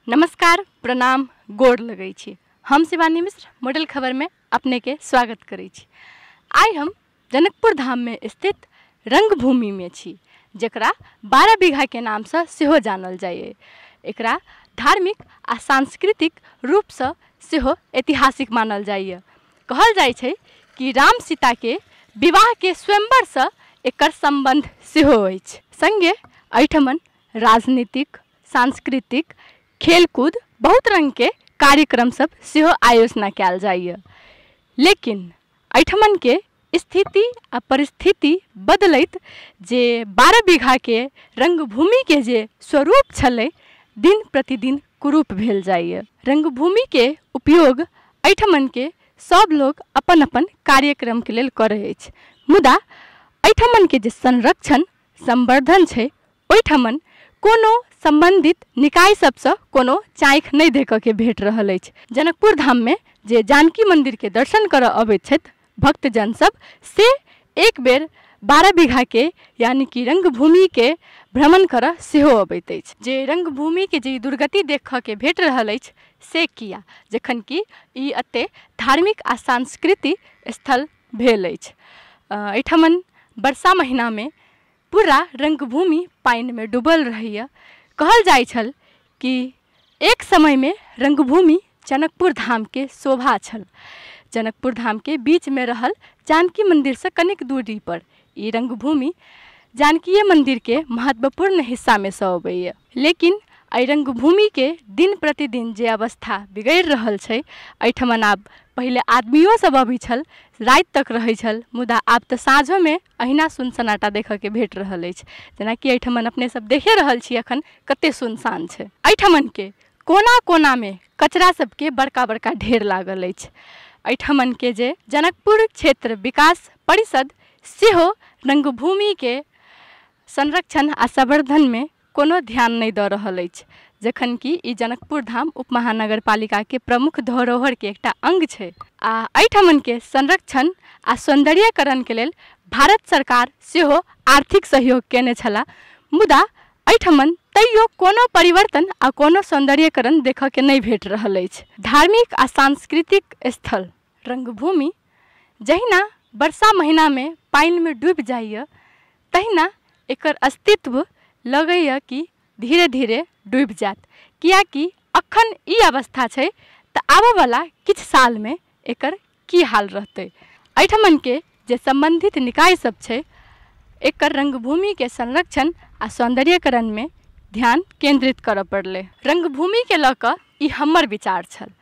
नमस्कार, प्रणाम, गोड़ लगै छी। हम शिवानी मिश्र मॉडल खबर में अपने के स्वागत करै छी। आई हम जनकपुर धाम में स्थित रंगभूमि में छी, जकरा 12 बीघा के नाम से सेहो जानल जाइए। एकरा धार्मिक आ सांस्कृतिक रूप से सेहो ऐतिहासिक मानल जाइए। कहल जाइ छै कि राम सीता के विवाह के स्वयंवर से एकर संबंध सेहो अछि। संगे एहिठमन राजनीतिक, सांस्कृतिक, खेलकूद बहुत रंग के कार्यक्रम सब सेहो आयोजना कयल जाइए। लेकिन एहिठमन के स्थिति आ परिस्थिति बदलैत जे 12 बीघा के रंगभूमि के जे स्वरूप छलै, दिन प्रतिदिन कुरूप भेल जाइए। रंगभूमि के उपयोग एहिठमन के सब लोग अपन अपन कार्यक्रम के लेल करै अछि, मुदा एहिठमन के जे संरक्षण संवर्धन छै, ओहिठमन कोनो संबंधित निकाय सबसे कोनो चाँखि नहीं देखऽ के भेट रहल अछि। जनकपुर धाम में जे जानकी मंदिर के दर्शन करऽ अबैत छथि भक्तजन सब, से एक बेर 12 बीघा के यानी कि रंगभूमि के भ्रमण करऽ सेहो अबैत अछि। जे रंगभूमि के जे दुर्गति देखऽ के भेट रहल अछि से किया, जखन कि ई अते धार्मिक आ सांस्कृतिक स्थल भेल अछि। एहिठमन वर्षा महीना में पूरा रंगभूमि पानि में डूबल रहैया। कहल जाइ छल कि एक समय में रंगभूमि जनकपुर धाम के शोभा छल। जनकपुर धाम के बीच में रहल जानकी मंदिर से कनिक दूरी पर ई रंगभूमि जानकीय मंदिर के महत्वपूर्ण हिस्सा में से अबैया। लेकिन एहि रंगभूमि के दिन प्रतिदिन जे अवस्था बिगड़ि रहल छै, एहिठमन आब पहले आदमियों सब अबै छल, राति तक रहै छल, मुदा आब तऽ साँझो में अहिना सुनसनाटा देखऽ के भेट रहल अछि। जेनाकि एहिठमन अपने सब देखे रहल छी अखन कते सुनसान छै। एहिठमन के कोना कोना में कचरा सबके बड़का बड़का ढेर लागल अछि। एहिठमन के जे जनकपुर क्षेत्र विकास परिषद सेहो रंगभूमि के संरक्षण आ संवर्धन में कोनो ध्यान नहीं दऽ रहल अछि, जखन कि ई जनकपुर धाम उप महानगर पालिका के प्रमुख धरोहर के एकटा अंग छै। आ एहिठमन के संरक्षण आ सौंदर्यीकरण के लेल भारत सरकार सेहो आर्थिक सहयोग केने छला, मुदा एहिठमन तैयो कोनो परिवर्तन आ कोनो सौंदर्यीकरण देखऽ के नहीं भेट रहल अछि। धार्मिक आ सांस्कृतिक स्थल रंगभूमि जहिना वर्षा महीना में पानि में डूबि जाइए, तहिना एकर अस्तित्व लगैया कि धीरे धीरे डूबि जात। कियाकि अखन ई अवस्था छै तऽ आबऽ वाला किछु साल में एकर की हाल रहतै। एहिठमन के जे संबंधित निकाय सब छै, एकर रंगभूमि के संरक्षण आ सौंदर्यीकरण में ध्यान केंद्रित करऽ पड़लै। रंगभूमि के लऽ कऽ ई हमर विचार छल।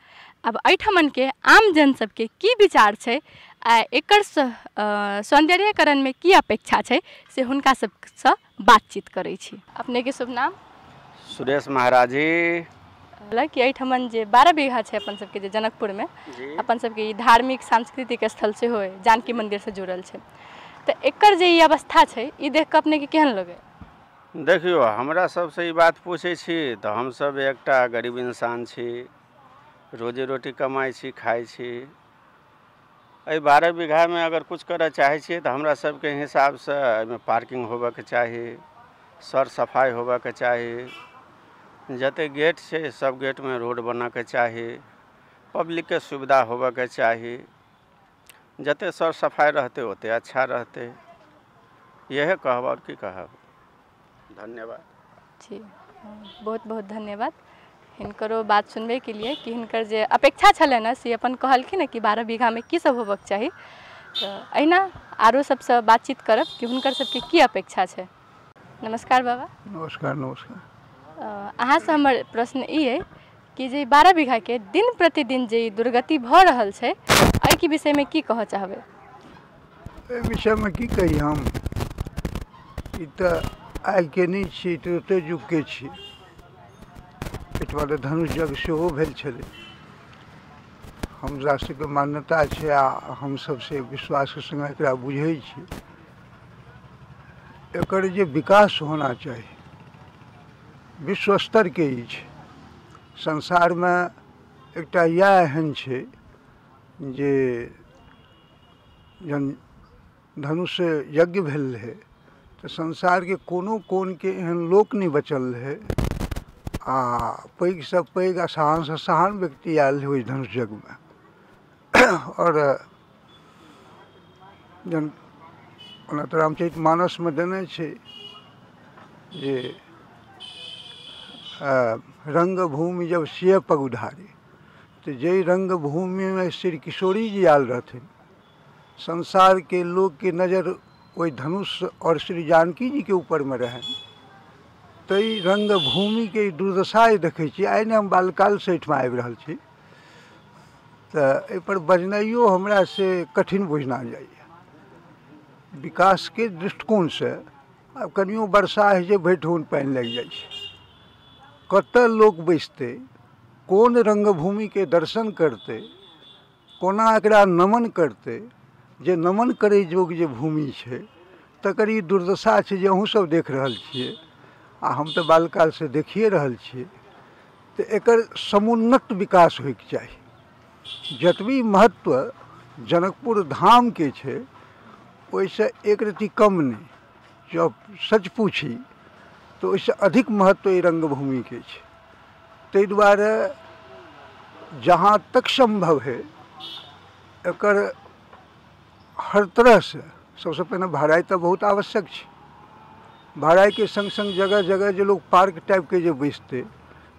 अब एहिठमन के आम जन सबके की विचार छै आ एकर सौंदर्यीकरण में की अपेक्षा छै, से हुनका सबसँ बातचीत करै छी। अपने के शुभ नाम? सुरेश महाराज जी। कि एहिठमन जे 12 बीघा छै अपन सबके जे जनकपुर में, अपन सबके ई धार्मिक सांस्कृतिक स्थल सेहो है, जानकी मंदिर से जुड़ल छै, तऽ एकर जे ई अवस्था छै, ई देख कऽ अपने के केहन लगे? देखियो, हमरा सबसे ई बात पूछे छी तऽ हम सब एकटा गरीब इंसान छी, रोजी रोटी कमाई छी, खाई छी। एहि 12 बीघा में अगर कुछ करऽ चाहे छियै तऽ हमरा सबके हिसाब से एहिमे पार्किंग होबऽ के चाही, सर सफाई होबऽ के चाही, जते गेट छै सब गेट में रोड बनऽ के चाही, पब्लिक के सुविधा होबऽ के चाही। जते सर सफाई रहते ओते अच्छा रहते। यह कहब और की कहब। धन्यवाद जी, बहुत बहुत धन्यवाद हिनकरो बात सुनबे के लिए कि हिनकर जे अपेक्षा छलै ने से अपन कहलखिन कि 12 बीघा में की सब होबक चाही। तो अहिना आरो सबसे बातचीत करब कि हुनकर सबके की अपेक्षा छै। नमस्कार बाबा। नमस्कार नमस्कार। अहाँ से हमर प्रश्न ई है कि जे 12 बीघा के दिन प्रतिदिन जे दुर्गति भऽ रहल छै, एहि के विषय में की कहऽ चाहबै? एहि विषय में की कही हम, ई तऽ आइ के नहीं छी, त्रेते युग के छी। एतबा तऽ धनुष यज्ञ सेहो भेल छलै। हमरा सबके मान्यता छै आ हम सब से विश्वास के संग एकरा बुझै छी। एकर जे विकास होना चाही, विश्व स्तर के ई छै। संसार में एकटा इएह एहन छै जे जहन धनुष यज्ञ भेल रहै तऽ संसार के कोनो कोन के एहन लोक नहीं बचल रहे आ पैघ से पैघ आ सहान से सहान व्यक्ति आयल ओहि धनुष यज्ञमे। और जन ओना तऽ रामचरितमानसमे देने छै जे रंगभूमि जब सिय पग उधारे, तो जय रंगभूमि में श्री किशोरी जी आयल रहथिन, संसार के लोग के नज़र वही धनुष और श्री जानकी जी के ऊपर में रहन, तई रंगभूमि के दुर्दशा देखे छी। आइ ने हम बालकाल से एहिठाम आबि रहल छी, तो एहि पर बजनाइयो हमरा से कठिन बुझना जाइए। विकास के दृष्टिकोण से आब कनियो वर्षा है जे भरि ठोन पानि लागि जाइ छै, कतऽ लोक बैसतै, कोन रंगभूमि के दर्शन करतै, कोना एकरा नमन करतै, जे नमन करै योग्य जे भूमि छै तकर ई दुर्दशा छै जे अहूँ सब देख रहल छियै आ हम तऽ बालकाल से देखिए रहल छियै। तऽ एकर समुन्नत विकास होइके चाही। जतबी महत्व जनकपुर धाम के छै ओहिसँ एक रत्ती कम नहीं, जब सच पूछी तो ओहिसँ अधिक महत्व ई रंगभूमि के छै। ताहि दुआरे जहाँ तक संभव है एकर हर तरह से सबसे पहले भराई तो बहुत आवश्यक है। भराई के संग संग जगह जगह जो लोग पार्क टाइप के जे बैसते,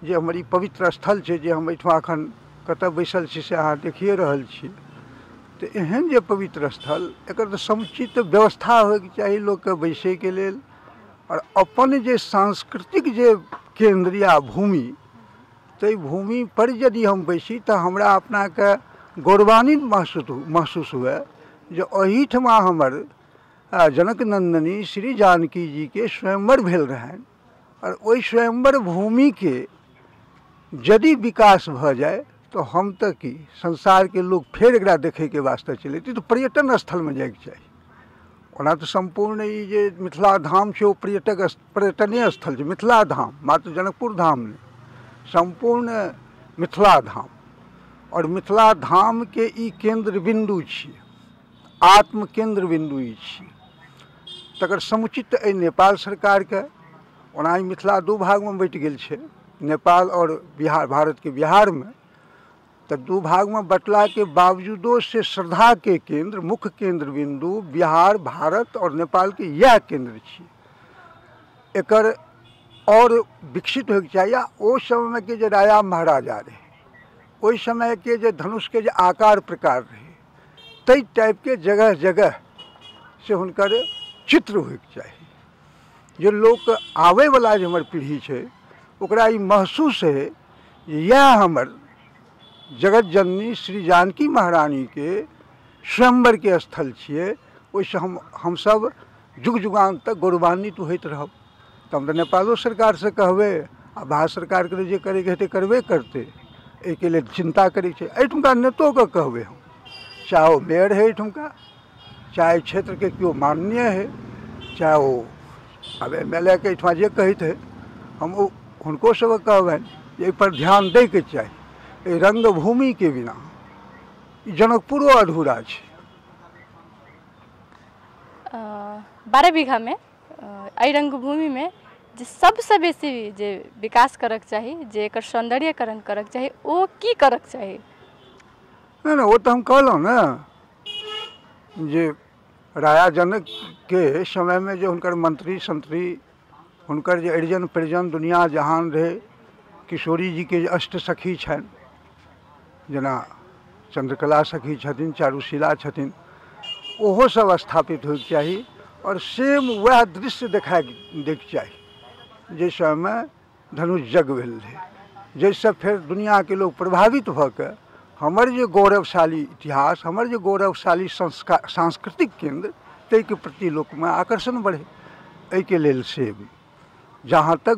जे हमर ई पवित्र स्थल छै जे हम एहिठाम एखन कतऽ बैसल छी से अहाँ देखिए रहल छी, तो एहन जे पवित्र स्थल एकर तो समुचित व्यवस्था होइके चाही लोग के बैसे के लेल। और अपन जे सांस्कृतिक जे केंद्र या भूमि, तो भूमि पर यदि हम बैसी तो हमरा अपना के गौरवान्वित महसूस हुए जे एहिठमा हमर जनक नंदनी श्री जानकी जी के स्वयंवर भेल रहनि। और ओहि स्वयंवर भूमि के यदि विकास भ जाए तो हम तक की संसार के लोग फेर एकरा देखे के वास्ते चले तो पर्यटन स्थल में जाए के चाहिए। ओना तो संपूर्ण ई जे मिथिला धाम छै ओ पर्यटनीय स्थल छै। मिथिला धाम मात्र जनकपुर धाम नहीं, संपूर्ण मिथिला धाम। और मिथिला धाम के ई केंद्र बिंदु छियै, आत्म केंद्र बिंदु ई छियै। तकर समुचित एहि नेपाल सरकार के, ओना ई मिथिला दू भाग में बँटि गेल छै, नेपाल और बिहार, भारत के बिहार में। तो दू भाग में बटला के बावजूदो से श्रद्धा के केंद्र, मुख्य केंद्र बिंदु बिहार, भारत और नेपाल के यह केंद्र छियै। एकर और विकसित होइके चाहिए। ओ समय में के जे राजा महाराजा रहे, ओहि समय के जे धनुष के जे आकार प्रकार रहे, तई टाइप के जगह जगह से हुनकर चित्र होइके चाही। जे लोग आवे वाला जे हमर पीढ़ी छै ओकरा ई महसूस है यह हमर जगत जननी श्री जानकी महारानी के स्वयंवर के स्थल छियै। ओहिसँ हम सब जुग जुगान तक गौरवान्वित होइत रहब। तऽ हम तऽ नेपालो सरकार से कहबै आ भारत सरकार के जे करैके हेतै करबे करतै। एहिके लेल चिंता करै छै। एहिठुमका नेतोके कहबै हम, चाहे ओ मेयर है एहिठुमका, चाहे क्षेत्र के केओ माननीय है, चाहे ओ अब MLA के एहिठुमा जे कहैत है, हम हुनको सबके कहबनि जे एहि पर ध्यान दैके चाही। एहि रंगभूमि के बिना जनकपुरो अधूरा छै। 12 बीघा में एहि रंगभूमि में जे सबसे बेसी जे विकास करक चाही, जे एकर सौंदर्यकरण करक चाही, ओ की करक चाही? नहीं वो तो हम कहलहुँ ना जे राजा जनक के समय में जो हुनकर मंत्री संतरी, हुनकर जे अरिजन परिजन दुनिया जहान रहे, किशोरी जी के अष्ट सखी छनि, जेना चंद्रकला सखी छथिन, चारुशिला छथिन, ओहो सब स्थापित होइके चाही। और सेम वह दृश्य देखैके चाही जाहि समय धनुष यज्ञ भेल रहे, जाहिसँ फेर दुनिया के लोग प्रभावित भऽ के हमर जे गौरवशाली इतिहास, हमर जे गौरवशाली सांस्कृतिक केंद्र, ताहि के प्रति लोक में आकर्षण बढ़े। एहिके लेल से जहाँ तक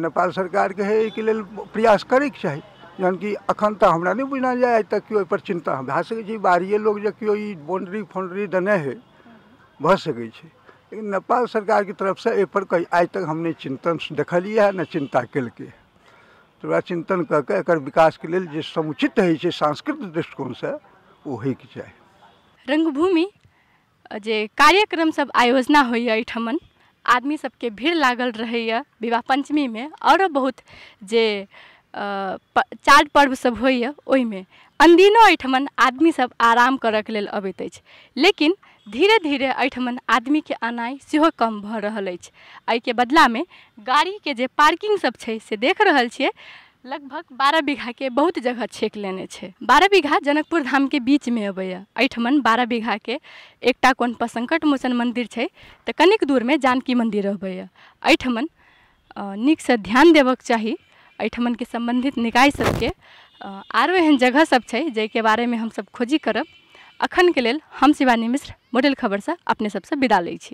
नेपाल सरकार के है एहिके लेल प्रयास करैके चाही। जहन कि अखन तऽ हमरा नहीं बुझना जाए आइ तक केओ एहि पर चिंता भए सकै छै। बाहरिए लोग जे केओ ई बाउंड्री फाउंड्री देने है भऽ सकै छै, लेकिन नेपाल सरकार की तरफ से एहि पर कहीं आइ तक हमने चिंतन देखलिए है न चिंता केलकै। तो वह चिंतन कऽ के एकर विकास के लेल जे समुचित है छै सांस्कृतिक दृष्टिकोण से ओ होइके चाही। रंगभूमि जे कार्यक्रम सब आयोजना होइए एहिठमन, आदमी सबके भीड़ लागल रहैए विवाह पंचमी में और बहुत जे चार पर्व सब होइए ओहिमे अनदिनो एहिठमन आदमी सब आराम करऽके लेल अबैत अछि, लेकिन धीरे धीरे एहिठमन आदमी के आनाइ सेहो कम भऽ रहल अछि। एहिके बदलामे गाड़ी के जे पार्किंग सब छै से देख रहल छियै लगभग 12 बीघा के बहुत जगह छेक लेने छै। 12 बीघा जनकपुर धाम के बीच में अबैया। एहिठमन 12 बीघा के एकटा कोन संकट मोचन मंदिर छै तऽ कनिक दूर में जानकी मंदिर अबैया। एहिठमन नीक से ध्यान देबक चाही। एहिठमन के संबंधित निकाय सबके आरो एहन जगह सब छै जाहिके बारे में हम सब खोजी करब। अखन के लेल हम शिवानी मिश्र मॉडल खबर से अपने सबसे विदा लै छी।